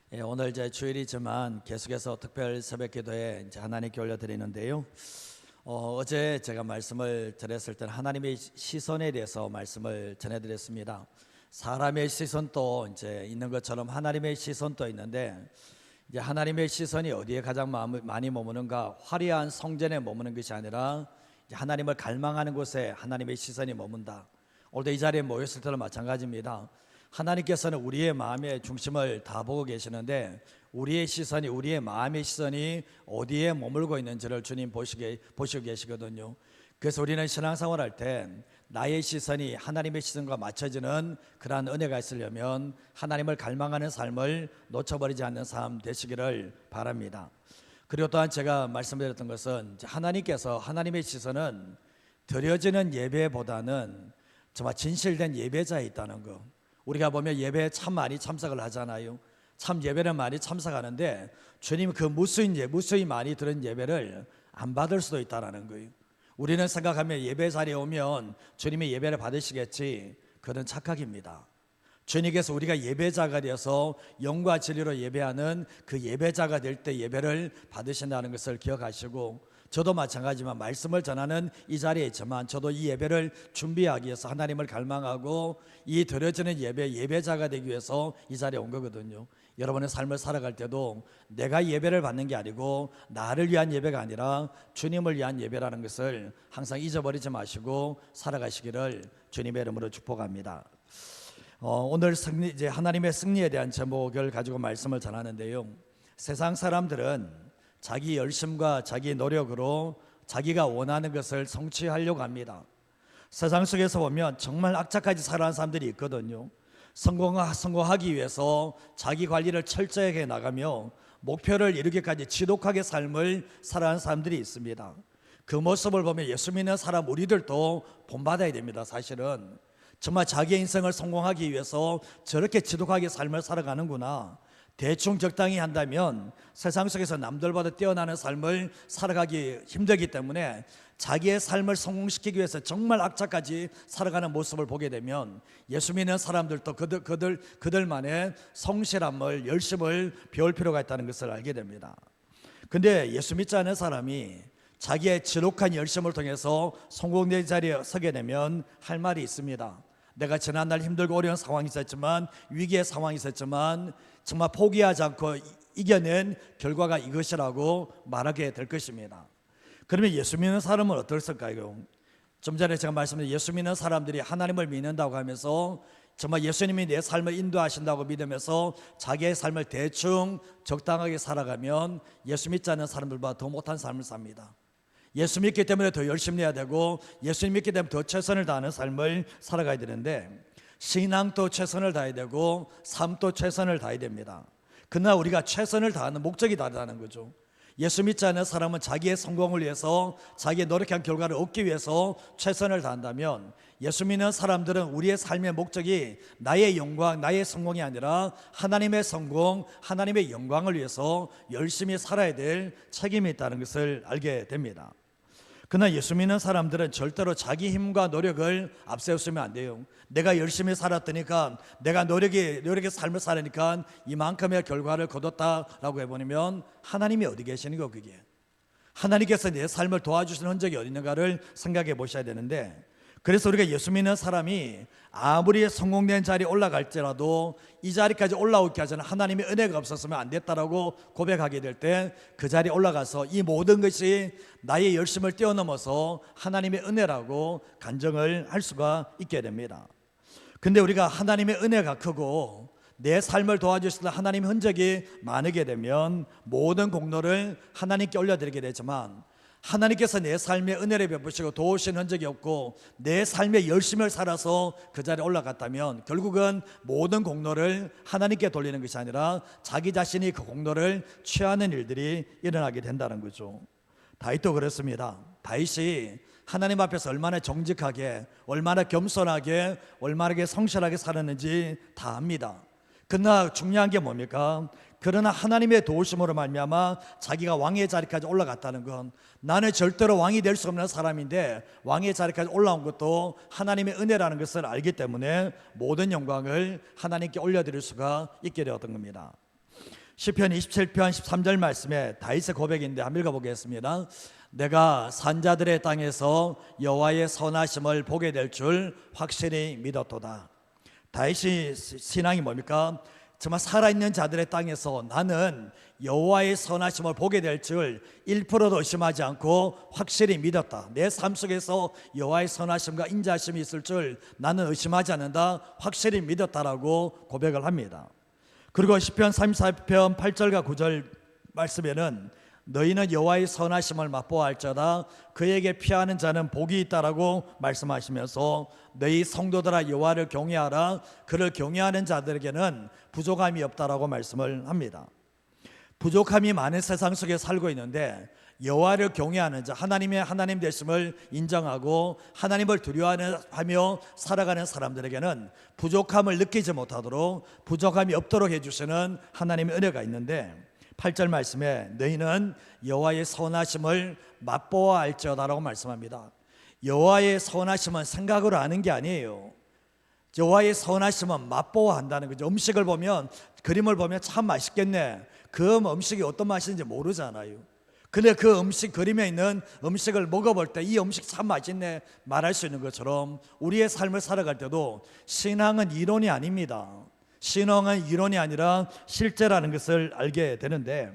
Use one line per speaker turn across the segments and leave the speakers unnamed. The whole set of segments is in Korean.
오늘 이제 주일이지만 계속해서 특별 새벽 기도에 이제 하나님께 올려드리는데요. 어제 제가 말씀을 드렸을 때는 하나님의 시선에 대해서 말씀을 전해드렸습니다. 사람의 시선도 이제 있는 것처럼 하나님의 시선도 있는데, 이제 하나님의 시선이 어디에 가장 많이 머무는가? 화려한 성전에 머무는 것이 아니라 이제 하나님을 갈망하는 곳에 하나님의 시선이 머문다. 오늘도 이 자리에 모였을 때도 마찬가지입니다. 하나님께서는 우리의 마음의 중심을 다 보고 계시는데, 우리의 시선이, 우리의 마음의 시선이 어디에 머물고 있는지를 주님 보시고 계시거든요. 그래서 우리는 신앙생활 할 때 나의 시선이 하나님의 시선과 맞춰지는 그러한 은혜가 있으려면 하나님을 갈망하는 삶을 놓쳐버리지 않는 삶 되시기를 바랍니다. 그리고 또한 제가 말씀드렸던 것은, 하나님께서, 하나님의 시선은 드려지는 예배보다는 정말 진실된 예배자에 있다는 것. 우리가 보면 예배에 참 많이 참석을 하잖아요. 참 예배는 많이 참석하는데 주님 그 무수히 많이 들은 예배를 안 받을 수도 있다는 거예요. 우리는 생각하면 예배 자리에 오면 주님이 예배를 받으시겠지. 그건 착각입니다. 주님께서 우리가 예배자가 되어서 영과 진리로 예배하는 그 예배자가 될 때 예배를 받으신다는 것을 기억하시고, 저도 마찬가지지만 말씀을 전하는 이 자리에 있지만 저도 이 예배를 준비하기 위해서 하나님을 갈망하고 이 드려지는 예배자가 되기 위해서 이 자리에 온 거거든요. 여러분의 삶을 살아갈 때도 내가 예배를 받는 게 아니고 나를 위한 예배가 아니라 주님을 위한 예배라는 것을 항상 잊어버리지 마시고 살아가시기를 주님의 이름으로 축복합니다. 오늘 이제 하나님의 승리에 대한 제목을 가지고 말씀을 전하는데요. 세상 사람들은 자기 열심과 자기 노력으로 자기가 원하는 것을 성취하려고 합니다. 세상 속에서 보면 정말 악착같이 살아가는 사람들이 있거든요. 성공하기 위해서 자기 관리를 철저하게 나가며 목표를 이루기까지 지독하게 삶을 살아가는 사람들이 있습니다. 그 모습을 보면 예수 믿는 사람 우리들도 본받아야 됩니다. 사실은 정말 자기의 인생을 성공하기 위해서 저렇게 지독하게 삶을 살아가는구나. 대충 적당히 한다면 세상 속에서 남들보다 뛰어나는 삶을 살아가기 힘들기 때문에 자기의 삶을 성공시키기 위해서 정말 악착같이 살아가는 모습을 보게 되면 예수 믿는 사람들도 그들만의 성실함을, 열심을 배울 필요가 있다는 것을 알게 됩니다. 근데 예수 믿지 않는 사람이 자기의 지독한 열심을 통해서 성공된 자리에 서게 되면 할 말이 있습니다. 내가 지난날 힘들고 어려운 상황이 있었지만, 위기의 상황이 있었지만 정말 포기하지 않고 이겨낸 결과가 이것이라고 말하게 될 것입니다. 그러면 예수 믿는 사람은 어떨까요? 좀 전에 제가 말씀드린 예수 믿는 사람들이 하나님을 믿는다고 하면서 정말 예수님이 내 삶을 인도하신다고 믿으면서 자기의 삶을 대충 적당하게 살아가면 예수 믿지 않는 사람들보다 더 못한 삶을 삽니다. 예수 믿기 때문에 더 열심히 해야 되고, 예수 믿기 때문에 더 최선을 다하는 삶을 살아가야 되는데, 신앙도 최선을 다해야 되고 삶도 최선을 다해야 됩니다. 그러나 우리가 최선을 다하는 목적이 다르다는 거죠. 예수 믿지 않는 사람은 자기의 성공을 위해서, 자기의 노력한 결과를 얻기 위해서 최선을 다한다면, 예수 믿는 사람들은 우리의 삶의 목적이 나의 영광, 나의 성공이 아니라 하나님의 성공, 하나님의 영광을 위해서 열심히 살아야 될 책임이 있다는 것을 알게 됩니다. 그러나 예수 믿는 사람들은 절대로 자기 힘과 노력을 앞세우시면 안 돼요. 내가 열심히 살았더니까, 내가 노력의 삶을 살으니까 이만큼의 결과를 거뒀다라고 해보면 하나님이 어디 계시는 거? 그게 하나님께서 내 삶을 도와주시는 흔적이 어디 있는가를 생각해 보셔야 되는데, 그래서 우리가 예수 믿는 사람이 아무리 성공된 자리에 올라갈지라도 이 자리까지 올라오기까지는 하나님의 은혜가 없었으면 안 됐다라고 고백하게 될 때 그 자리에 올라가서 이 모든 것이 나의 열심을 뛰어넘어서 하나님의 은혜라고 간증을 할 수가 있게 됩니다. 근데 우리가 하나님의 은혜가 크고 내 삶을 도와주시는 하나님의 흔적이 많게 되면 모든 공로를 하나님께 올려드리게 되지만, 하나님께서 내 삶에 은혜를 베푸시고 도우신 흔적이 없고 내 삶에 열심을 살아서 그 자리에 올라갔다면 결국은 모든 공로를 하나님께 돌리는 것이 아니라 자기 자신이 그 공로를 취하는 일들이 일어나게 된다는 거죠. 다윗도 그렇습니다. 다윗이 하나님 앞에서 얼마나 정직하게, 얼마나 겸손하게, 얼마나 성실하게 살았는지 다 압니다. 그러나 중요한 게 뭡니까? 그러나 하나님의 도우심으로 말미암아 자기가 왕의 자리까지 올라갔다는 건, 나는 절대로 왕이 될 수 없는 사람인데 왕의 자리까지 올라온 것도 하나님의 은혜라는 것을 알기 때문에 모든 영광을 하나님께 올려드릴 수가 있게 되었던 겁니다. 시편 27편 13절 말씀에 다윗의 고백인데 한번 읽어보겠습니다. 내가 산자들의 땅에서 여호와의 선하심을 보게 될 줄 확실히 믿었도다. 다윗의 신앙이 뭡니까? 정말 살아있는 자들의 땅에서 나는 여호와의 선하심을 보게 될 줄 1%도 의심하지 않고 확실히 믿었다. 내 삶 속에서 여호와의 선하심과 인자하심이 있을 줄 나는 의심하지 않는다. 확실히 믿었다라고 고백을 합니다. 그리고 시편 34편 8절과 9절 말씀에는 너희는 여호와의 선하심을 맛보아할지어다 그에게 피하는 자는 복이 있다라고 말씀하시면서 너희 성도들아 여호와를 경외하라 그를 경외하는 자들에게는 부족함이 없다라고 말씀을 합니다. 부족함이 많은 세상 속에 살고 있는데 여호와를 경외하는 자, 하나님의 하나님 되심을 인정하고 하나님을 두려워하며 살아가는 사람들에게는 부족함을 느끼지 못하도록 부족함이 없도록 해주시는 하나님의 은혜가 있는데 8절 말씀에 너희는 여호와의 선하심을 맛보아 알지어다라고 말씀합니다. 여호와의 선하심은 생각으로 아는 게 아니에요. 여호와의 선하심은 맛보아 한다는 거죠. 음식을 보면, 그림을 보면 참 맛있겠네. 그 음식이 어떤 맛인지 모르잖아요. 근데 그 음식, 그림에 있는 음식을 먹어볼 때 이 음식 참 맛있네 말할 수 있는 것처럼 우리의 삶을 살아갈 때도 신앙은 이론이 아닙니다. 신앙은 이론이 아니라 실제라는 것을 알게 되는데,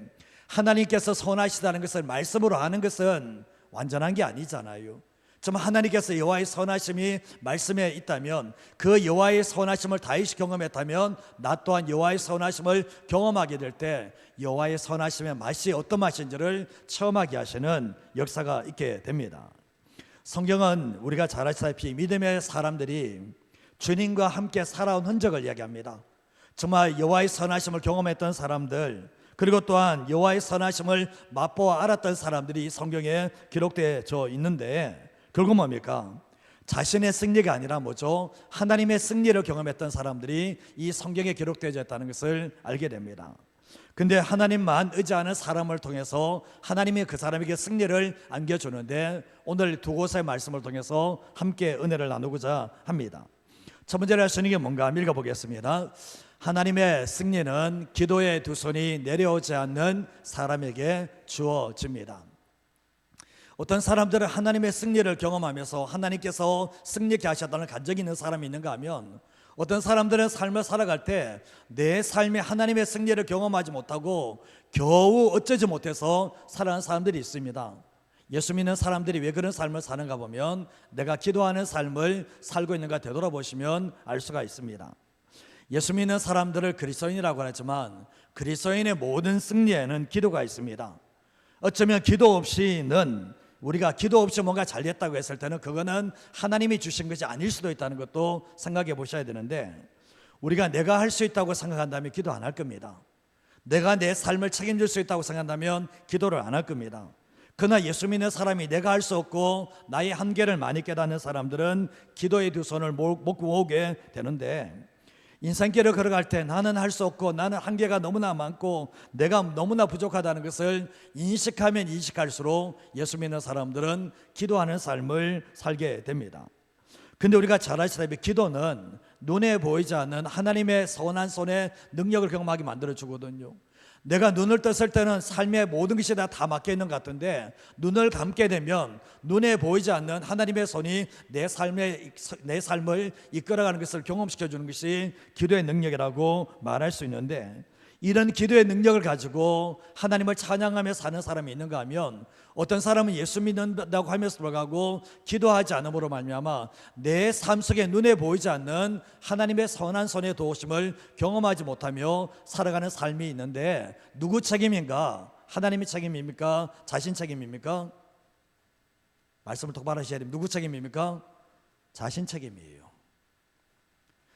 하나님께서 선하시다는 것을 말씀으로 아는 것은 완전한 게 아니잖아요. 정말 하나님께서 여호와의 선하심이 말씀에 있다면, 그 여호와의 선하심을 다윗이 경험했다면 나 또한 여호와의 선하심을 경험하게 될 때 여호와의 선하심의 맛이 어떤 맛인지를 체험하게 하시는 역사가 있게 됩니다. 성경은 우리가 잘 아시다시피 믿음의 사람들이 주님과 함께 살아온 흔적을 이야기합니다. 정말 여호와의 선하심을 경험했던 사람들, 그리고 또한 여호와의 선하심을 맛보아 알았던 사람들이 성경에 기록되어 있는데, 결국 뭡니까? 자신의 승리가 아니라 뭐죠? 하나님의 승리를 경험했던 사람들이 이 성경에 기록되어 있다는 것을 알게 됩니다. 근데 하나님만 의지하는 사람을 통해서 하나님이 그 사람에게 승리를 안겨주는데, 오늘 두 곳의 말씀을 통해서 함께 은혜를 나누고자 합니다. 첫 번째로 할 수 있는 게 뭔가 읽어보겠습니다. 하나님의 승리는 기도의 두 손이 내려오지 않는 사람에게 주어집니다. 어떤 사람들은 하나님의 승리를 경험하면서 하나님께서 승리케 하셨다는 간증이 있는 사람이 있는가 하면, 어떤 사람들은 삶을 살아갈 때 내 삶에 하나님의 승리를 경험하지 못하고 겨우 어쩌지 못해서 살아가는 사람들이 있습니다. 예수 믿는 사람들이 왜 그런 삶을 사는가 보면 내가 기도하는 삶을 살고 있는가 되돌아보시면 알 수가 있습니다. 예수 믿는 사람들을 그리스도인이라고 하지만 그리스도인의 모든 승리에는 기도가 있습니다. 어쩌면 기도 없이는, 우리가 기도 없이 뭔가 잘 됐다고 했을 때는 그거는 하나님이 주신 것이 아닐 수도 있다는 것도 생각해 보셔야 되는데, 우리가 내가 할 수 있다고 생각한다면 기도 안 할 겁니다. 내가 내 삶을 책임질 수 있다고 생각한다면 기도를 안 할 겁니다. 그러나 예수 믿는 사람이 내가 할 수 없고 나의 한계를 많이 깨닫는 사람들은 기도의 두 손을 모으게 되는데, 인생길을 걸어갈 때 나는 할 수 없고 나는 한계가 너무나 많고 내가 너무나 부족하다는 것을 인식하면 인식할수록 예수 믿는 사람들은 기도하는 삶을 살게 됩니다. 근데 우리가 잘 아시다시피 기도는 눈에 보이지 않는 하나님의 선한 손의 능력을 경험하게 만들어주거든요. 내가 눈을 떴을 때는 삶의 모든 것이 다 막혀 있는 것 같은데, 눈을 감게 되면 눈에 보이지 않는 하나님의 손이 내 삶을 이끌어가는 것을 경험시켜 주는 것이 기도의 능력이라고 말할 수 있는데, 이런 기도의 능력을 가지고 하나님을 찬양하며 사는 사람이 있는가 하면, 어떤 사람은 예수 믿는다고 하면서 불구하고 기도하지 않음으로 말미암아 내 삶 속에 눈에 보이지 않는 하나님의 선한 손의 도우심을 경험하지 못하며 살아가는 삶이 있는데, 누구 책임인가? 하나님의 책임입니까? 자신 책임입니까? 말씀을 똑바로 하셔야 됩니다. 누구 책임입니까? 자신 책임이에요.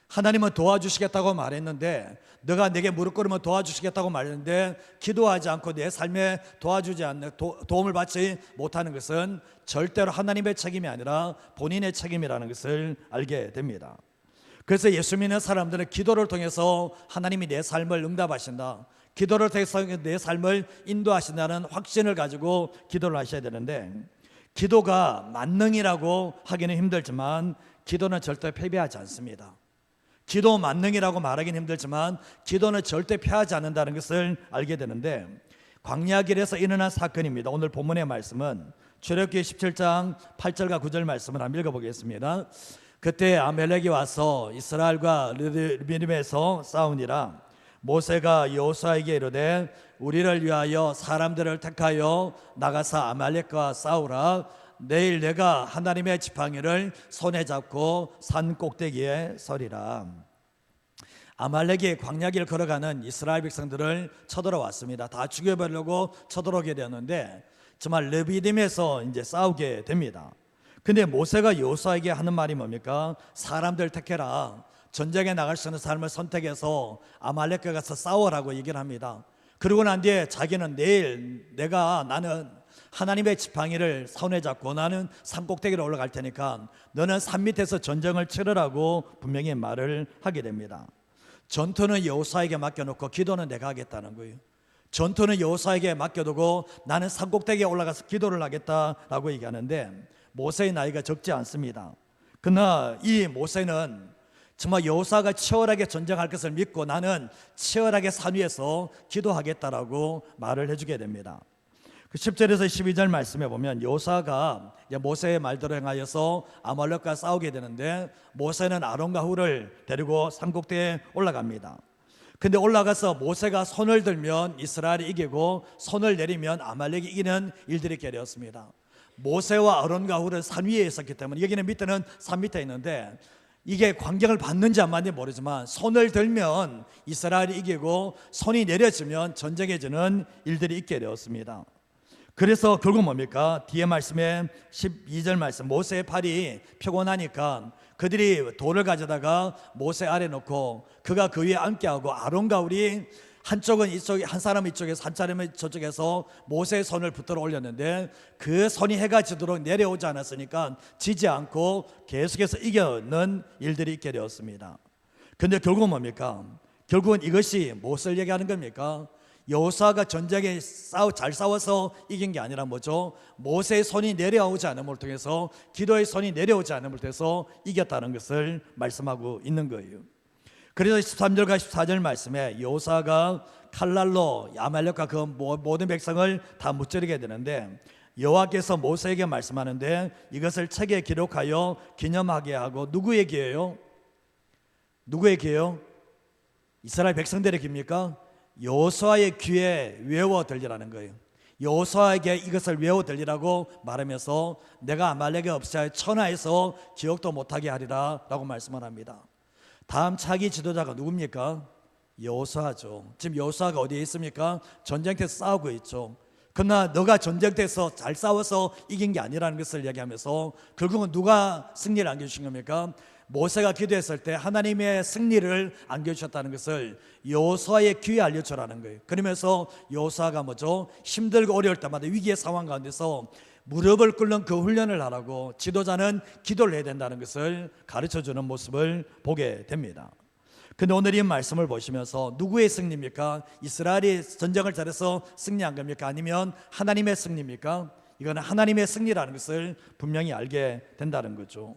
하나님은 도와주시겠다고 말했는데, 너가 내게 무릎 꿇으면 도와주시겠다고 말했는데 기도하지 않고 내 삶에 도와주지 않는, 도움을 받지 못하는 것은 절대로 하나님의 책임이 아니라 본인의 책임이라는 것을 알게 됩니다. 그래서 예수 믿는 사람들은 기도를 통해서 하나님이 내 삶을 응답하신다, 기도를 통해서 내 삶을 인도하신다는 확신을 가지고 기도를 하셔야 되는데, 기도가 만능이라고 하기는 힘들지만 기도는 절대 패배하지 않습니다. 기도 만능이라고 말하기는 힘들지만 기도는 절대 피하지 않는다는 것을 알게 되는데, 광야길에서 일어난 사건입니다. 오늘 본문의 말씀은 출애굽기 17장 8절과 9절 말씀을 한번 읽어보겠습니다. 그때 아말렉이 와서 이스라엘과 르비딤에서 싸우니라. 모세가 여호수아에게 이르되 우리를 위하여 사람들을 택하여 나가서 아말렉과 싸우라. 내일 내가 하나님의 지팡이를 손에 잡고 산 꼭대기에 서리라. 아말렉이 광야길 걸어가는 이스라엘 백성들을 쳐들어왔습니다. 다 죽여버리려고 쳐들어오게 되었는데 정말 르비딤에서 이제 싸우게 됩니다. 근데 모세가 여호수아에게 하는 말이 뭡니까? 사람들 택해라. 전쟁에 나갈 수 있는 사람을 선택해서 아말렉과 가서 싸워라고 얘기를 합니다. 그러고 난 뒤에 자기는 내일 나는 하나님의 지팡이를 손에 잡고 나는 산 꼭대기로 올라갈 테니까 너는 산 밑에서 전쟁을 치르라고 분명히 말을 하게 됩니다. 전투는 여호수아에게 맡겨놓고 기도는 내가 하겠다는 거예요. 전투는 여호수아에게 맡겨두고 나는 산 꼭대기에 올라가서 기도를 하겠다라고 얘기하는데, 모세의 나이가 적지 않습니다. 그러나 이 모세는 정말 여호수아가 치열하게 전쟁할 것을 믿고 나는 치열하게 산 위에서 기도하겠다라고 말을 해주게 됩니다. 10절에서 12절 말씀에 보면 여호수아가 모세의 말대로 행하여서 아말렉과 싸우게 되는데, 모세는 아론과 훌을 데리고 산꼭대기에 올라갑니다. 근데 올라가서 모세가 손을 들면 이스라엘이 이기고 손을 내리면 아말렉이 이기는 일들이 있게 되었습니다. 모세와 아론과 훌은 산 위에 있었기 때문에, 여기는 밑에는 산 밑에 있는데 이게 광경을 봤는지 안 봤는지 모르지만 손을 들면 이스라엘이 이기고 손이 내려지면 전쟁해지는 일들이 있게 되었습니다. 그래서 결국 뭡니까? 뒤에 말씀에 12절 말씀, 모세의 팔이 피곤하니까 그들이 돌을 가져다가 모세 아래 놓고 그가 그 위에 앉게 하고 아론과 훌이 한쪽은 이쪽에, 한 사람은 이쪽에서 한 사람은 저쪽에서 모세의 손을 붙들어 올렸는데 그 손이 해가 지도록 내려오지 않았으니까 지지 않고 계속해서 이겨는 일들이 있게 되었습니다. 근데 결국은 뭡니까? 결국은 이것이 무엇을 얘기하는 겁니까? 여호수아가 전쟁에 잘 싸워서 이긴 게 아니라 뭐죠? 모세의 손이 내려오지 않음을 통해서, 기도의 손이 내려오지 않음을 통해서 이겼다는 것을 말씀하고 있는 거예요. 그래서 13절과 14절 말씀에 여호수아가 칼날로 아말렉과 그 모든 백성을 다 무찌르게 되는데, 여호와께서 모세에게 말씀하는데 이것을 책에 기록하여 기념하게 하고, 누구의 기회요? 누구의 기회요? 이스라엘 백성들의 기입니까? 여호수아의 귀에 외워 들리라는 거예요. 여호수아에게 이것을 외워 들리라고 말하면서 내가 아말렉의 없애하여 천하에서 기억도 못하게 하리라 라고 말씀을 합니다. 다음 차기 지도자가 누굽니까? 여호수아죠. 지금 여호수아가 어디에 있습니까? 전쟁터에서 싸우고 있죠. 그러나 너가 전쟁터에서 잘 싸워서 이긴 게 아니라는 것을 얘기하면서 결국은 누가 승리를 안겨주신 겁니까? 모세가 기도했을 때 하나님의 승리를 안겨주셨다는 것을 여호수아의 귀에 알려주라는 거예요. 그러면서 여호수아가 뭐죠? 힘들고 어려울 때마다 위기의 상황 가운데서 무릎을 꿇는 그 훈련을 하라고, 지도자는 기도를 해야 된다는 것을 가르쳐주는 모습을 보게 됩니다. 근데 오늘 이 말씀을 보시면서 누구의 승리입니까? 이스라엘이 전쟁을 잘해서 승리한 겁니까? 아니면 하나님의 승리입니까? 이거는 하나님의 승리라는 것을 분명히 알게 된다는 거죠.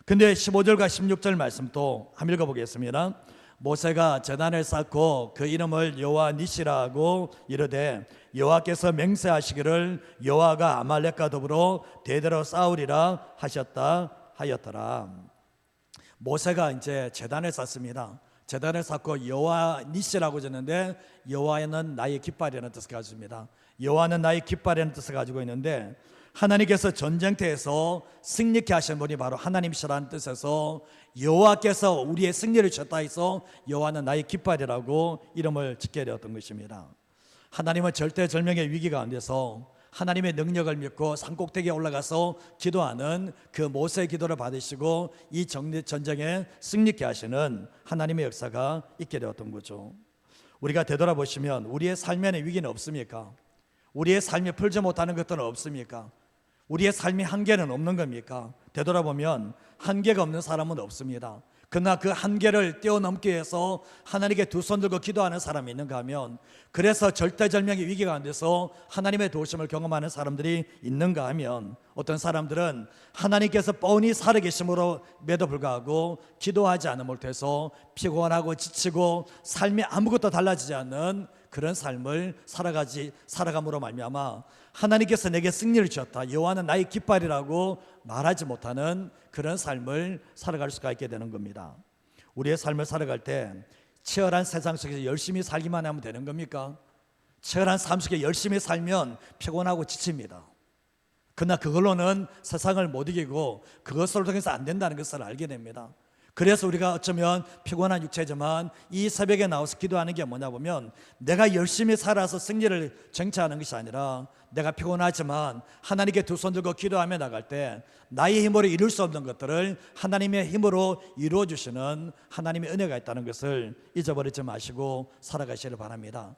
근데 15절과 16절 말씀 또 한번 읽어보겠습니다. 모세가 제단을 쌓고 그 이름을 여호와 니시라고 이르되 여호와께서 맹세하시기를 여호와가 아말렉과 더불어 대대로 싸우리라 하였더라. 모세가 이제 제단을 쌓습니다. 제단을 쌓고 여호와 니시라고 졌는데, 여호와는 나의 깃발이라는 뜻을 가지고 있습니다. 여호와는 나의 깃발이라는 뜻을 가지고 있는데, 하나님께서 전쟁터에서 승리케 하신 분이 바로 하나님이시라는 뜻에서 여호와께서 우리의 승리를 주셨다 해서 여호와는 나의 깃발이라고 이름을 짓게 되었던 것입니다. 하나님은 절대절명의 위기 가운데서 하나님의 능력을 믿고 산꼭대기에 올라가서 기도하는 그 모세의 기도를 받으시고 이 전쟁에 승리케 하시는 하나님의 역사가 있게 되었던 거죠. 우리가 되돌아보시면 우리의 삶에는 위기는 없습니까? 우리의 삶이 풀지 못하는 것들은 없습니까? 우리의 삶이 한계는 없는 겁니까? 되돌아보면 한계가 없는 사람은 없습니다. 그러나 그 한계를 뛰어넘기 위해서 하나님께 두 손 들고 기도하는 사람이 있는가 하면, 그래서 절대절명의 위기가 안 돼서 하나님의 도우심을 경험하는 사람들이 있는가 하면, 어떤 사람들은 하나님께서 뻔히 살아계심으로,에도 불구하고 기도하지 않음을 통해서 피곤하고 지치고 삶이 아무것도 달라지지 않는 그런 삶을 살아감으로 말미암아 하나님께서 내게 승리를 주었다, 여호와는 나의 깃발이라고 말하지 못하는 그런 삶을 살아갈 수가 있게 되는 겁니다. 우리의 삶을 살아갈 때 치열한 세상 속에서 열심히 살기만 하면 되는 겁니까? 치열한 삶 속에 열심히 살면 피곤하고 지칩니다. 그러나 그걸로는 세상을 못 이기고 그것을 통해서 안 된다는 것을 알게 됩니다. 그래서 우리가 어쩌면 피곤한 육체지만 이 새벽에 나와서 기도하는 게 뭐냐 보면, 내가 열심히 살아서 승리를 쟁취하는 것이 아니라 내가 피곤하지만 하나님께 두 손 들고 기도하며 나갈 때 나의 힘으로 이룰 수 없는 것들을 하나님의 힘으로 이루어 주시는 하나님의 은혜가 있다는 것을 잊어버리지 마시고 살아가시길 바랍니다.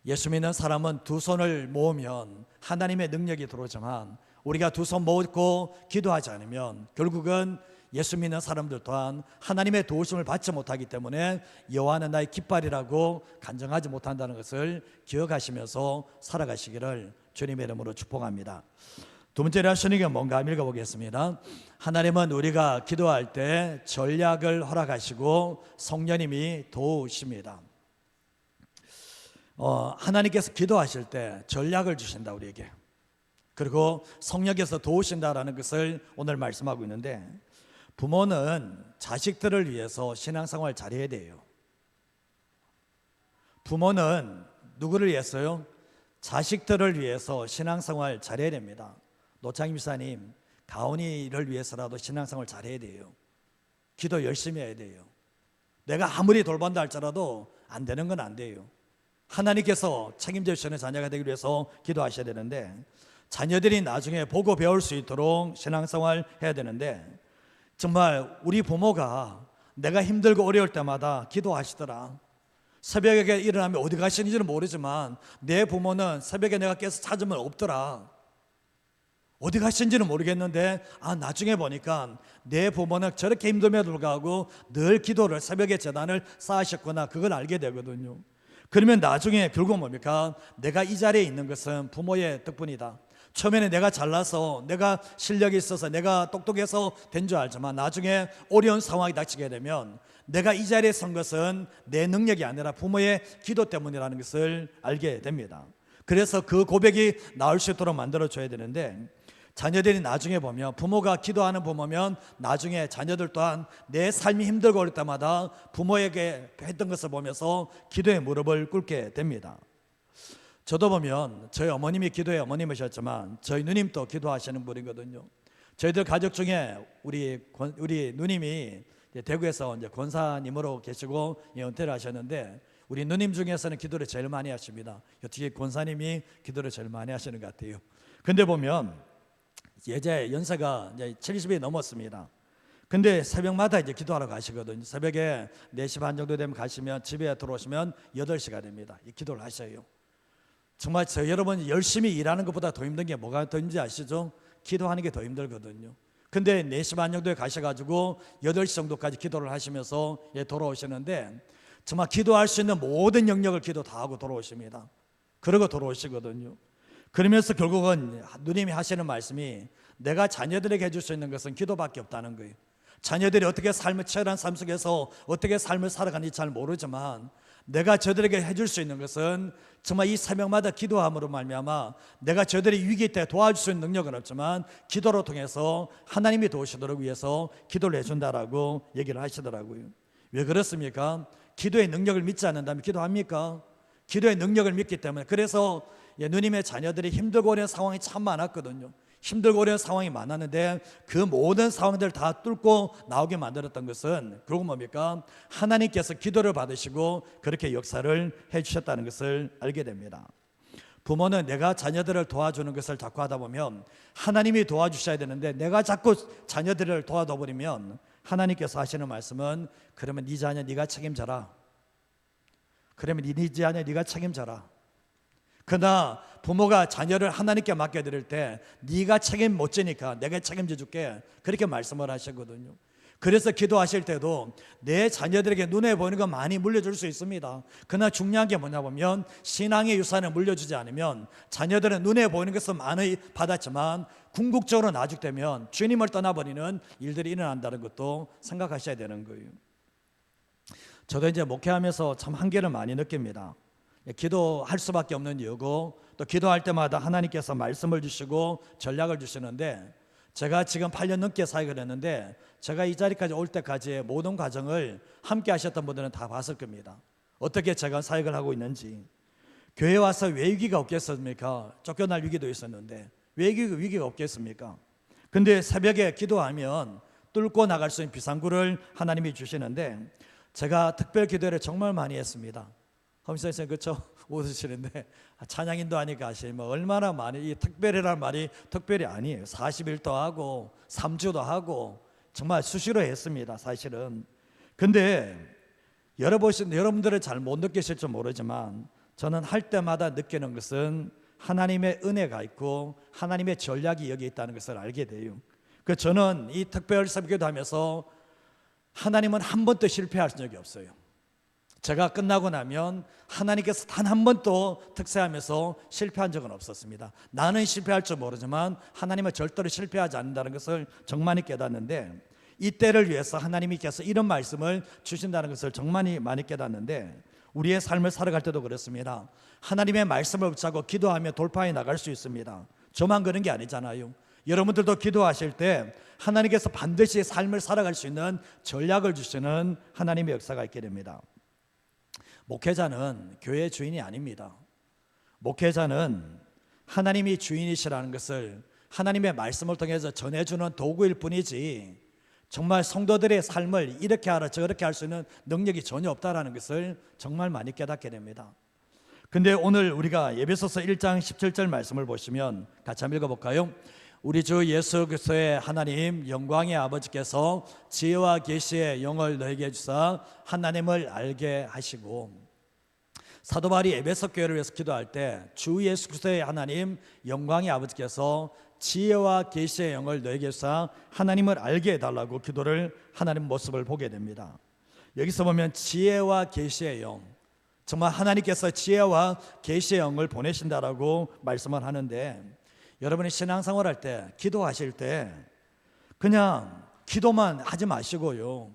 예수 믿는 사람은 두 손을 모으면 하나님의 능력이 들어오지만, 우리가 두 손 모으고 기도하지 않으면 결국은 예수 믿는 사람들 또한 하나님의 도우심을 받지 못하기 때문에 여호와는 나의 깃발이라고 간증하지 못한다는 것을 기억하시면서 살아가시기를 주님의 이름으로 축복합니다. 두 번째로 하시는 게 뭔가 읽어보겠습니다. 하나님은 우리가 기도할 때 전략을 허락하시고 성령님이 도우십니다. 하나님께서 기도하실 때 전략을 주신다, 우리에게. 그리고 성령께서 도우신다라는 것을 오늘 말씀하고 있는데, 부모는 자식들을 위해서 신앙생활 잘해야 돼요. 부모는 누구를 위해서요? 자식들을 위해서 신앙생활 잘해야 됩니다. 노창희 목사님, 가온이를 위해서라도 신앙생활 잘해야 돼요. 기도 열심히 해야 돼요. 내가 아무리 돌본다 할지라도 안 되는 건 안 돼요. 하나님께서 책임져 주시는 자녀가 되기 위해서 기도하셔야 되는데, 자녀들이 나중에 보고 배울 수 있도록 신앙생활 해야 되는데, 정말 우리 부모가 내가 힘들고 어려울 때마다 기도하시더라. 새벽에 일어나면 어디 가시는지는 모르지만 내 부모는 새벽에 내가 깨서 찾으면 없더라. 어디 가신지는 모르겠는데 나중에 보니까 내 부모는 저렇게 힘듦에도 불구하고 늘 기도를, 새벽에 제단을 쌓으셨구나, 그걸 알게 되거든요. 그러면 나중에 결국 뭡니까? 내가 이 자리에 있는 것은 부모의 덕분이다. 처음에는 내가 잘나서, 내가 실력이 있어서, 내가 똑똑해서 된 줄 알지만 나중에 어려운 상황이 닥치게 되면 내가 이 자리에 선 것은 내 능력이 아니라 부모의 기도 때문이라는 것을 알게 됩니다. 그래서 그 고백이 나올 수 있도록 만들어줘야 되는데, 자녀들이 나중에 보면, 부모가 기도하는 부모면 나중에 자녀들 또한 내 삶이 힘들고 어릴 때마다 부모에게 했던 것을 보면서 기도의 무릎을 꿇게 됩니다. 저도 보면 저희 어머님이 기도의 어머님이셨지만 저희 누님도 기도하시는 분이거든요. 저희들 가족 중에 우리 누님이 대구에서 이제 권사님으로 계시고 은퇴를 하셨는데, 우리 누님 중에서는 기도를 제일 많이 하십니다. 어떻게 권사님이 기도를 제일 많이 하시는 것 같아요. 근데 보면 이제 연세가 이제 70이 넘었습니다. 근데 새벽마다 이제 기도하러 가시거든요. 새벽에 4시 반 정도 되면 가시면 집에 들어오시면 8시가 됩니다. 이 기도를 하셔요. 정말 여러분 열심히 일하는 것보다 더 힘든 게 뭐가 더 힘든지 아시죠? 기도하는 게 더 힘들거든요. 근데 4시 반 정도에 가셔가지고 8시 정도까지 기도를 하시면서 돌아오시는데, 정말 기도할 수 있는 모든 영역을 기도 다 하고 돌아오십니다. 그러고 돌아오시거든요. 그러면서 결국은 누님이 하시는 말씀이, 내가 자녀들에게 해줄 수 있는 것은 기도밖에 없다는 거예요. 자녀들이 어떻게 치열한 삶 속에서 어떻게 삶을 살아가는지 잘 모르지만 내가 저들에게 해줄 수 있는 것은 정말 이 새벽마다 기도함으로 말미암아 내가 저들이 위기 때 도와줄 수 있는 능력은 없지만 기도로 통해서 하나님이 도우시도록 위해서 기도를 해준다라고 얘기를 하시더라고요. 왜 그렇습니까? 기도의 능력을 믿지 않는다면 기도합니까? 기도의 능력을 믿기 때문에. 그래서 누님의 자녀들이 힘들고 어려운 상황이 참 많았거든요. 힘들고 어려운 상황이 많았는데 그 모든 상황들을 다 뚫고 나오게 만들었던 것은 결국 뭡니까? 하나님께서 기도를 받으시고 그렇게 역사를 해주셨다는 것을 알게 됩니다. 부모는 내가 자녀들을 도와주는 것을 자꾸 하다 보면 하나님이 도와주셔야 되는데 내가 자꾸 자녀들을 도와다 버리면 하나님께서 하시는 말씀은, 그러면 네 자녀 네가 책임져라. 그러면 네 자녀 네가 책임져라. 그러나 부모가 자녀를 하나님께 맡겨드릴 때 네가 책임 못 지니까 내가 책임져 줄게, 그렇게 말씀을 하시거든요. 그래서 기도하실 때도 내 자녀들에게 눈에 보이는 거 많이 물려줄 수 있습니다. 그러나 중요한 게 뭐냐 보면 신앙의 유산을 물려주지 않으면 자녀들은 눈에 보이는 것은 많이 받았지만 궁극적으로 나중되면 주님을 떠나버리는 일들이 일어난다는 것도 생각하셔야 되는 거예요. 저도 이제 목회하면서 참 한계를 많이 느낍니다. 기도할 수밖에 없는 이유고 또 기도할 때마다 하나님께서 말씀을 주시고 전략을 주시는데 제가 지금 8년 넘게 사역을 했는데 제가 이 자리까지 올 때까지의 모든 과정을 함께 하셨던 분들은 다 봤을 겁니다. 어떻게 제가 사역을 하고 있는지. 교회 와서 왜 위기가 없겠습니까? 쫓겨날 위기도 있었는데 왜 위기가 없겠습니까? 근데 새벽에 기도하면 뚫고 나갈 수 있는 비상구를 하나님이 주시는데 제가 특별 기도를 정말 많이 했습니다. 검사님 그렇죠? 웃으시는데 찬양인도 하니까 아시면 얼마나 많이 이 특별이라는 말이 특별히 아니에요. 40일도 하고 3주도 하고 정말 수시로 했습니다. 사실은. 근데 여러분들은 잘 못 느끼실지 모르지만 저는 할 때마다 느끼는 것은 하나님의 은혜가 있고 하나님의 전략이 여기 있다는 것을 알게 돼요. 그 저는 이 특별 설교도 하면서 하나님은 한 번도 실패하신 적이 없어요. 제가 끝나고 나면 하나님께서 단 한 번도 특세하면서 실패한 적은 없었습니다. 나는 실패할 줄 모르지만 하나님은 절대로 실패하지 않는다는 것을 정말 깨닫는데 이 때를 위해서 하나님께서 이런 말씀을 주신다는 것을 정말 많이 깨닫는데 우리의 삶을 살아갈 때도 그렇습니다. 하나님의 말씀을 붙잡고 기도하며 돌파해 나갈 수 있습니다. 저만 그런 게 아니잖아요. 여러분들도 기도하실 때 하나님께서 반드시 삶을 살아갈 수 있는 전략을 주시는 하나님의 역사가 있게 됩니다. 목회자는 교회의 주인이 아닙니다. 목회자는 하나님이 주인이시라는 것을 하나님의 말씀을 통해서 전해주는 도구일 뿐이지 정말 성도들의 삶을 이렇게 하라 저렇게 할 수 있는 능력이 전혀 없다라는 것을 정말 많이 깨닫게 됩니다. 근데 오늘 우리가 에베소서 1장 17절 말씀을 보시면 같이 한번 읽어볼까요? 우리 주 예수 그리스도의 하나님 영광의 아버지께서 지혜와 계시의 영을 너에게 주사 하나님을 알게 하시고 사도 바울이 에베소 교회를 위해서 기도할 때 주 예수 그리스도의 하나님 영광의 아버지께서 지혜와 계시의 영을 너에게 주사 하나님을 알게 해달라고 기도를 하나님 모습을 보게 됩니다. 여기서 보면 지혜와 계시의 영, 정말 하나님께서 지혜와 계시의 영을 보내신다라고 말씀을 하는데 여러분이 신앙생활 할 때 기도하실 때 그냥 기도만 하지 마시고요.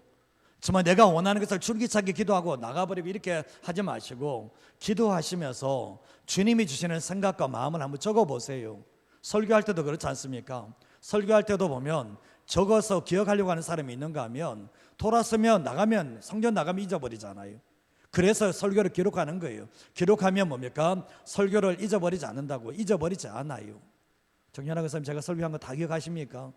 정말 내가 원하는 것을 줄기차게 기도하고 나가버리고 이렇게 하지 마시고 기도하시면서 주님이 주시는 생각과 마음을 한번 적어보세요. 설교할 때도 그렇지 않습니까? 설교할 때도 보면 적어서 기억하려고 하는 사람이 있는가 하면 돌아서면 나가면 성전 나가면 잊어버리잖아요. 그래서 설교를 기록하는 거예요. 기록하면 뭡니까? 설교를 잊어버리지 않는다고. 잊어버리지 않아요. 정연아 교수님 제가 설교한 거 다 기억하십니까?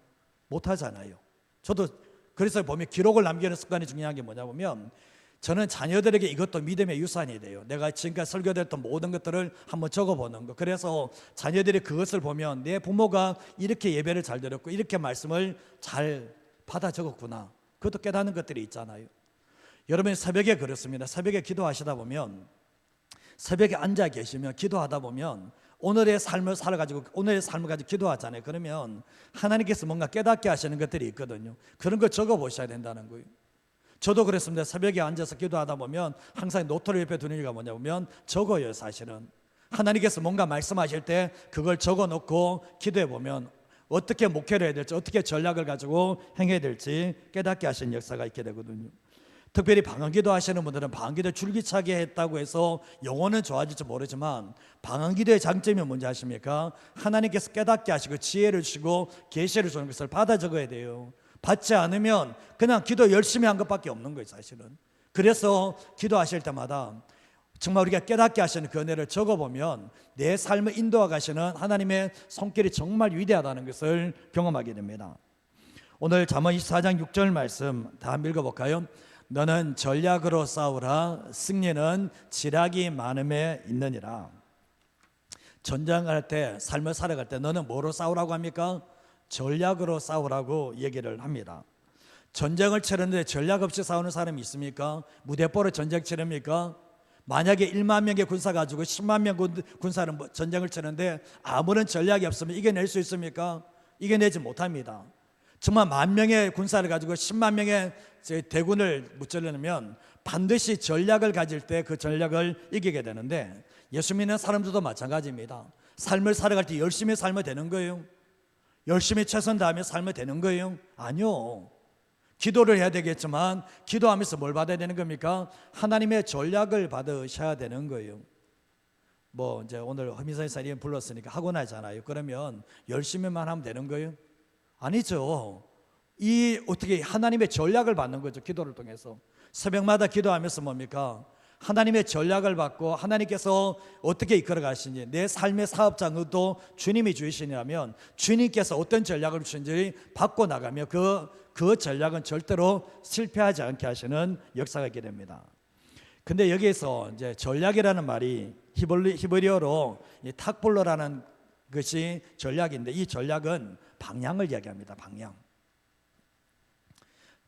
못하잖아요. 저도 그래서 보면 기록을 남기는 습관이 중요한 게 뭐냐 보면 저는 자녀들에게 이것도 믿음의 유산이 돼요. 내가 지금까지 설교됐던 모든 것들을 한번 적어보는 거. 그래서 자녀들이 그것을 보면 내 부모가 이렇게 예배를 잘 드렸고 이렇게 말씀을 잘 받아 적었구나. 그것도 깨닫는 것들이 있잖아요. 여러분 새벽에 그렇습니다. 새벽에 기도하시다 보면 새벽에 앉아 계시면 기도하다 보면 오늘의 삶을 살아가지고 오늘의 삶을 가지고 기도하잖아요. 그러면 하나님께서 뭔가 깨닫게 하시는 것들이 있거든요. 그런 거 적어보셔야 된다는 거예요. 저도 그랬습니다. 새벽에 앉아서 기도하다 보면 항상 노트를 옆에 두는 이유가 뭐냐 보면 적어요. 사실은 하나님께서 뭔가 말씀하실 때 그걸 적어놓고 기도해 보면 어떻게 목회를 해야 될지 어떻게 전략을 가지고 행해야 될지 깨닫게 하시는 역사가 있게 되거든요. 특별히 방언기도 하시는 분들은 방언기도 줄기차게 했다고 해서 영혼은 좋아질지 모르지만 방언기도의 장점이 뭔지 아십니까? 하나님께서 깨닫게 하시고 지혜를 주시고 계시를 주는 것을 받아 적어야 돼요. 받지 않으면 그냥 기도 열심히 한 것밖에 없는 거예요. 사실은. 그래서 기도하실 때마다 정말 우리가 깨닫게 하시는 그 은혜를 적어보면 내 삶을 인도하 가시는 하나님의 손길이 정말 위대하다는 것을 경험하게 됩니다. 오늘 잠언 24장 6절 말씀 다 한번 읽어볼까요? 너는 전략으로 싸우라 승리는 지략이 많음에 있느니라. 전쟁할 때 삶을 살아갈 때 너는 뭐로 싸우라고 합니까? 전략으로 싸우라고 얘기를 합니다. 전쟁을 치르는데 전략 없이 싸우는 사람이 있습니까? 무대포로 전쟁 치릅니까? 만약에 1만 명의 군사 가지고 10만 명 군사는 전쟁을 치는데 아무런 전략이 없으면 이겨낼 수 있습니까? 이겨내지 못합니다. 정말 10,000명의 군사를 가지고 10만 명의 대군을 무찌르려면 반드시 전략을 가질 때 그 전략을 이기게 되는데, 예수 믿는 사람들도 마찬가지입니다. 삶을 살아갈 때 열심히 살면 되는 거예요? 열심히 최선 다하며 살면 되는 거예요? 아니요. 기도를 해야 되겠지만 기도하면서 뭘 받아야 되는 겁니까? 하나님의 전략을 받으셔야 되는 거예요. 뭐 이제 오늘 허민선 사님 불렀으니까 하고 나잖아요. 그러면 열심히만 하면 되는 거예요? 아니죠. 이 어떻게 하나님의 전략을 받는 거죠. 기도를 통해서 새벽마다 기도하면서 뭡니까? 하나님의 전략을 받고 하나님께서 어떻게 이끌어 가시는지, 내 삶의 사업장도 주님이 주시냐면 주님께서 어떤 전략을 주시는지 받고 나가며 그 전략은 절대로 실패하지 않게 하시는 역사가 있게 됩니다. 근데 여기에서 이제 전략이라는 말이 히브리어로 탁볼로라는 것이 전략인데, 이 전략은 방향을 이야기합니다.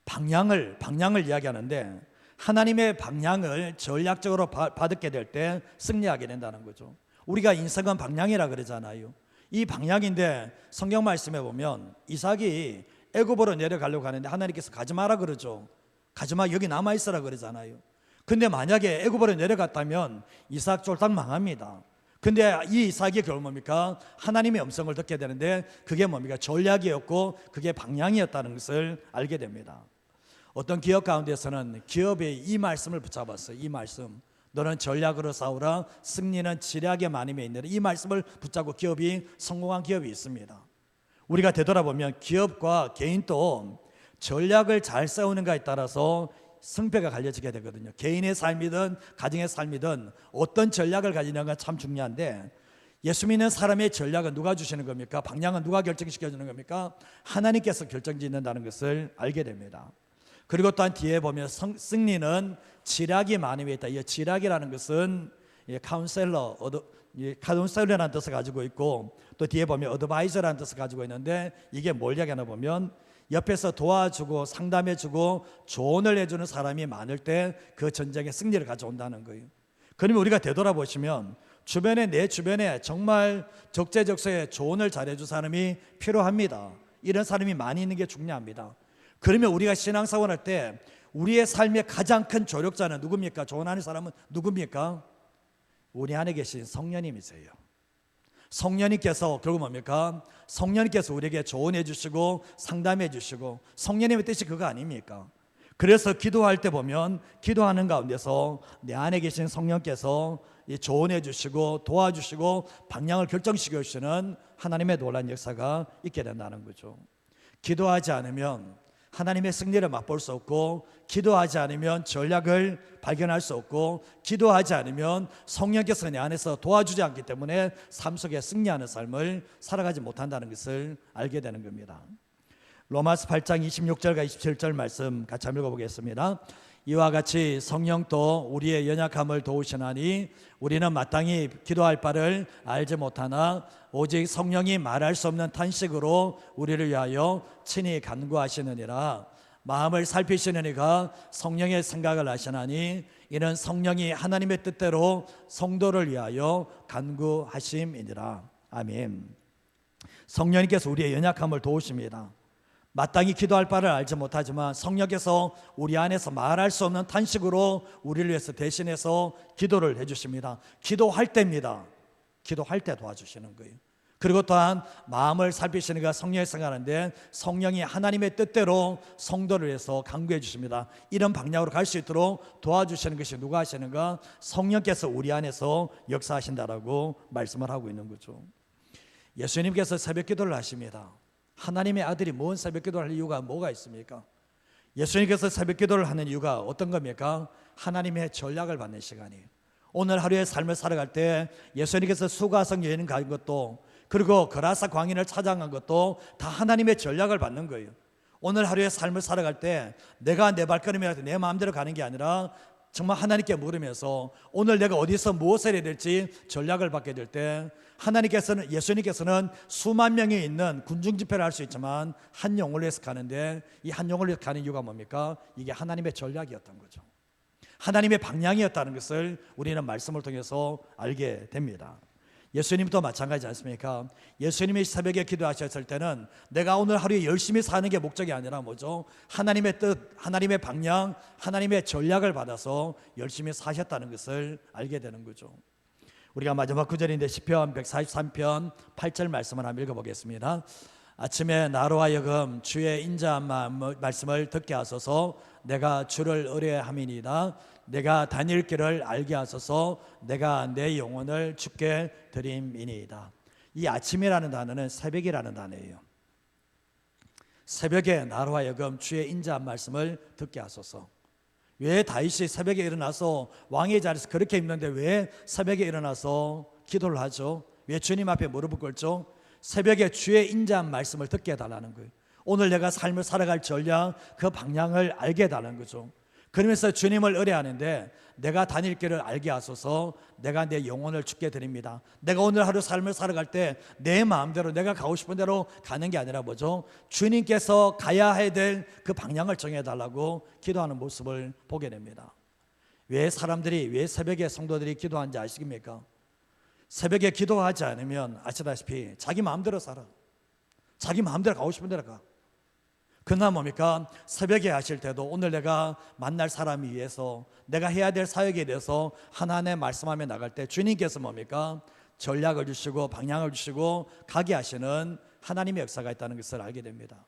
방향을 이야기하는데, 하나님의 방향을 전략적으로 받게 될 때 승리하게 된다는 거죠. 우리가 인생은 방향이라 그러잖아요. 이 방향인데 성경 말씀에 보면 이삭이 애굽으로 내려가려고 하는데 하나님께서 가지 마라 그러죠. 가지 마, 여기 남아 있으라 그러잖아요. 근데 만약에 애굽으로 내려갔다면 이삭 쫄딱 망합니다. 근데 이 이삭이 결국 뭡니까? 하나님의 음성을 듣게 되는데 그게 뭡니까? 전략이었고 그게 방향이었다는 것을 알게 됩니다. 어떤 기업 가운데서는 기업이 이 말씀을 붙잡았어요. 이 말씀, 너는 전략으로 싸우라, 승리는 지략의 많음에 있느라. 이 말씀을 붙잡고 기업이 성공한 기업이 있습니다. 우리가 되돌아보면 기업과 개인도 전략을 잘 세우는가에 따라서 승패가 갈려지게 되거든요. 개인의 삶이든 가정의 삶이든 어떤 전략을 가지냐가 참 중요한데, 예수 믿는 사람의 전략은 누가 주시는 겁니까? 방향은 누가 결정시켜주는 겁니까? 하나님께서 결정짓는다는 것을 알게 됩니다. 그리고 또한 뒤에 보면 승리는 지략이 많음에 있다. 이 지략이라는 것은 카운셀러라는 뜻을 가지고 있고, 또 뒤에 보면 어드바이저라는 뜻을 가지고 있는데, 이게 뭘 얘기하나 보면 옆에서 도와주고 상담해주고 조언을 해주는 사람이 많을 때 그 전쟁의 승리를 가져온다는 거예요. 그러면 우리가 되돌아보시면 내 주변에 정말 적재적소에 조언을 잘해줄 사람이 필요합니다. 이런 사람이 많이 있는 게 중요합니다. 그러면 우리가 신앙생활할 때 우리의 삶의 가장 큰 조력자는 누굽니까? 조언하는 사람은 누굽니까? 우리 안에 계신 성령님이세요. 성령님께서 결국 뭡니까? 성령님께서 우리에게 조언해 주시고 상담해 주시고, 성령님의 뜻이 그거 아닙니까? 그래서 기도할 때 보면 기도하는 가운데서 내 안에 계신 성령께서 조언해 주시고 도와주시고 방향을 결정시켜 주시는 하나님의 놀라운 역사가 있게 된다는 거죠. 기도하지 않으면 하나님의 승리를 맛볼 수 없고, 기도하지 않으면 전략을 발견할 수 없고, 기도하지 않으면 성령께서 내 안에서 도와주지 않기 때문에 삶 속에 승리하는 삶을 살아가지 못한다는 것을 알게 되는 겁니다. 로마서 8장 26절과 27절 말씀 같이 한번 읽어보겠습니다. 이와 같이 성령도 우리의 연약함을 도우시나니 우리는 마땅히 기도할 바를 알지 못하나 오직 성령이 말할 수 없는 탄식으로 우리를 위하여 친히 간구하시느니라. 마음을 살피시는 이가 성령의 생각을 아시나니 이는 성령이 하나님의 뜻대로 성도를 위하여 간구하심이니라. 아멘. 성령님께서 우리의 연약함을 도우십니다. 마땅히 기도할 바를 알지 못하지만 성령께서 우리 안에서 말할 수 없는 탄식으로 우리를 위해서 대신해서 기도를 해주십니다. 기도할 때입니다. 기도할 때 도와주시는 거예요. 그리고 또한 마음을 살피시는 가 성령의 생각하는데, 성령이 하나님의 뜻대로 성도를 위해서 간구해 주십니다. 이런 방향으로 갈 수 있도록 도와주시는 것이 누가 하시는가? 성령께서 우리 안에서 역사하신다라고 말씀을 하고 있는 거죠. 예수님께서 새벽 기도를 하십니다. 하나님의 아들이 뭔 새벽 기도를 할 이유가 뭐가 있습니까? 예수님께서 새벽 기도를 하는 이유가 어떤 겁니까? 하나님의 전략을 받는 시간이에요. 오늘 하루의 삶을 살아갈 때 예수님께서 수가성 여행 간 것도, 그리고 거라사 광인을 찾아간 것도 다 하나님의 전략을 받는 거예요. 오늘 하루의 삶을 살아갈 때 내가 내 발걸음이라도 내 마음대로 가는 게 아니라 정말 하나님께 물으면서 오늘 내가 어디서 무엇을 해야 될지 전략을 받게 될 때, 예수님께서는 수만 명이 있는 군중 집회를 할 수 있지만 한 영혼을 위해서 가는데, 이 한 영혼을 위해서 가는 이유가 뭡니까? 이게 하나님의 전략이었던 거죠. 하나님의 방향이었다는 것을 우리는 말씀을 통해서 알게 됩니다. 예수님도 마찬가지지 않습니까? 예수님이 새벽에 기도하셨을 때는 내가 오늘 하루에 열심히 사는 게 목적이 아니라 뭐죠? 하나님의 뜻, 하나님의 방향, 하나님의 전략을 받아서 열심히 사셨다는 것을 알게 되는 거죠. 우리가 마지막 구절인데 시편 143편 8절 말씀을 한번 읽어보겠습니다. 아침에 나로 하여금 주의 인자한 말씀을 듣게 하소서. 내가 주를 의뢰함이니이다. 내가 다닐 길을 알게 하소서. 내가 내 영혼을 주께 드림이니이다. 이 아침이라는 단어는 새벽이라는 단어예요. 새벽에 나로 하여금 주의 인자한 말씀을 듣게 하소서. 왜 다윗이 새벽에 일어나서 왕의 자리에서 그렇게 힘든데 왜 새벽에 일어나서 기도를 하죠? 왜 주님 앞에 무릎을 꿇죠? 새벽에 주의 인자한 말씀을 듣게 해달라는 거예요. 오늘 내가 삶을 살아갈 전략, 그 방향을 알게 해달라는 거죠. 그러면서 주님을 의뢰하는데 내가 다닐 길을 알게 하소서. 내가 내 영혼을 주께 드립니다. 내가 오늘 하루 삶을 살아갈 때 내 마음대로 내가 가고 싶은 대로 가는 게 아니라 뭐죠? 주님께서 가야 해야 될 그 방향을 정해달라고 기도하는 모습을 보게 됩니다. 왜 새벽에 성도들이 기도하는지 아십니까? 새벽에 기도하지 않으면 아시다시피 자기 마음대로 살아. 자기 마음대로 가고 싶은 대로 가. 그러나 뭡니까? 새벽에 하실 때도 오늘 내가 만날 사람이 위해서 내가 해야 될 사역에 대해서 하나하나 말씀하며 나갈 때 주님께서 뭡니까? 전략을 주시고 방향을 주시고 가게 하시는 하나님의 역사가 있다는 것을 알게 됩니다.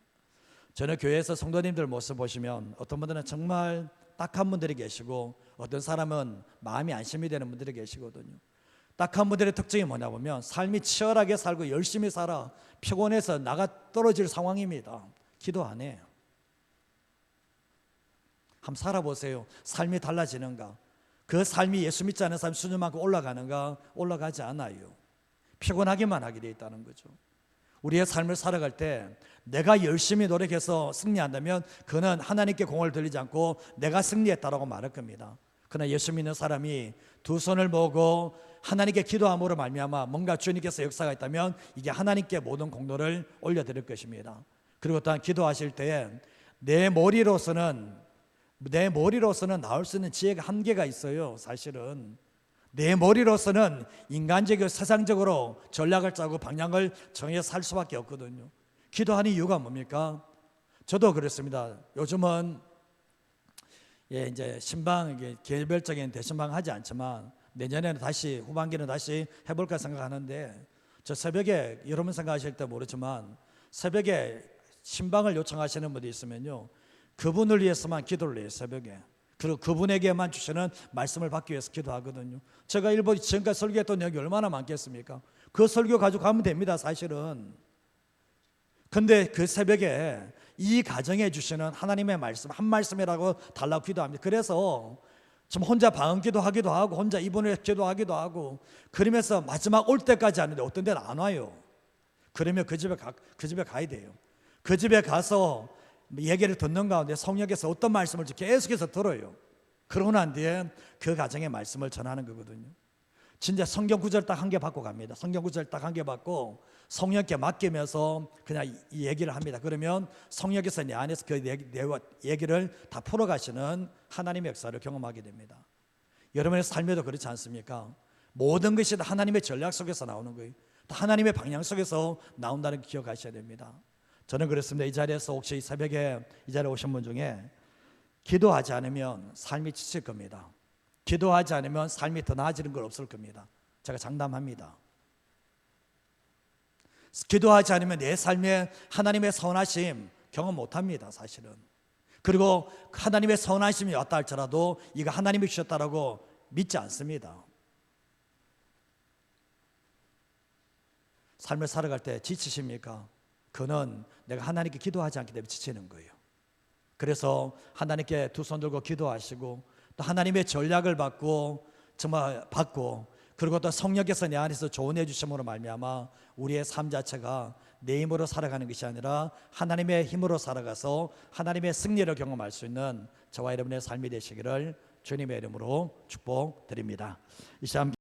저는 교회에서 성도님들 모습 보시면 어떤 분들은 정말 딱한 분들이 계시고 어떤 사람은 마음이 안심이 되는 분들이 계시거든요. 딱한 분들의 특징이 뭐냐 보면 삶이 치열하게 살고 열심히 살아 피곤해서 나가 떨어질 상황입니다. 기도 안 해요. 한번 살아보세요. 삶이 달라지는가? 그 삶이 예수 믿지 않는 사람 수준만큼 올라가는가? 올라가지 않아요. 피곤하기만 하게 되어 있다는 거죠. 우리의 삶을 살아갈 때 내가 열심히 노력해서 승리한다면 그는 하나님께 공을 들리지 않고 내가 승리했다라고 말할 겁니다. 그러나 예수 믿는 사람이 두 손을 모으고 하나님께 기도함으로 말미암아 뭔가 주님께서 역사가 있다면 이게 하나님께 모든 공로를 올려드릴 것입니다. 그리고 또한 기도하실 때에 내 머리로서는 나올 수 있는 지혜가 한계가 있어요. 사실은 내 머리로서는 인간적이고 세상적으로 전략을 짜고 방향을 정해서 살 수밖에 없거든요. 기도하는 이유가 뭡니까? 저도 그렇습니다. 요즘은 이제 신방 개별적인 대신방 하지 않지만 내년에는 다시 후반기는 다시 해볼까 생각하는데 저 새벽에 여러분 생각하실 때 모르지만 새벽에 신방을 요청하시는 분이 있으면요 그분을 위해서만 기도를 해요. 새벽에. 그리고 그분에게만 주시는 말씀을 받기 위해서 기도하거든요. 제가 지금까지 설교했던 내용이 얼마나 많겠습니까? 그 설교 가지고 가면 됩니다. 사실은. 근데 그 새벽에 이 가정에 주시는 하나님의 말씀 한 말씀이라고 달라고 기도합니다. 그래서 좀 혼자 방언 기도하기도 하고 혼자 입원해 기도하기도 하고 그러면서 마지막 올 때까지 하는데 어떤 데는 안 와요. 그러면 그 집에 가야 돼요. 그 집에 가서 얘기를 듣는 가운데 성령께서 어떤 말씀을 계속해서 들어요. 그러고 난 뒤에 그 가정의 말씀을 전하는 거거든요. 진짜 성경 구절 딱 한 개 받고 갑니다. 성경 구절 딱 한 개 받고 성령께 맡기면서 그냥 이 얘기를 합니다. 그러면 성령께서 내 안에서 그 얘기를 다 풀어가시는 하나님의 역사를 경험하게 됩니다. 여러분의 삶에도 그렇지 않습니까? 모든 것이 다 하나님의 전략 속에서 나오는 거예요. 다 하나님의 방향 속에서 나온다는 걸 기억하셔야 됩니다. 저는 그렇습니다. 이 자리에서 혹시 새벽에 이 자리에 오신 분 중에 기도하지 않으면 삶이 지칠 겁니다. 기도하지 않으면 삶이 더 나아지는 건 없을 겁니다. 제가 장담합니다. 기도하지 않으면 내 삶에 하나님의 선하심 경험 못합니다. 사실은. 그리고 하나님의 선하심이 왔다 할지라도 이거 하나님이 주셨다라고 믿지 않습니다. 삶을 살아갈 때 지치십니까? 그는 내가 하나님께 기도하지 않기 때문에 지치는 거예요. 그래서 하나님께 두 손 들고 기도하시고 또 하나님의 전략을 받고 그리고 또 성령께서 내 안에서 조언해 주심으로 말미암아 우리의 삶 자체가 내 힘으로 살아가는 것이 아니라 하나님의 힘으로 살아가서 하나님의 승리를 경험할 수 있는 저와 여러분의 삶이 되시기를 주님의 이름으로 축복드립니다. 이 시간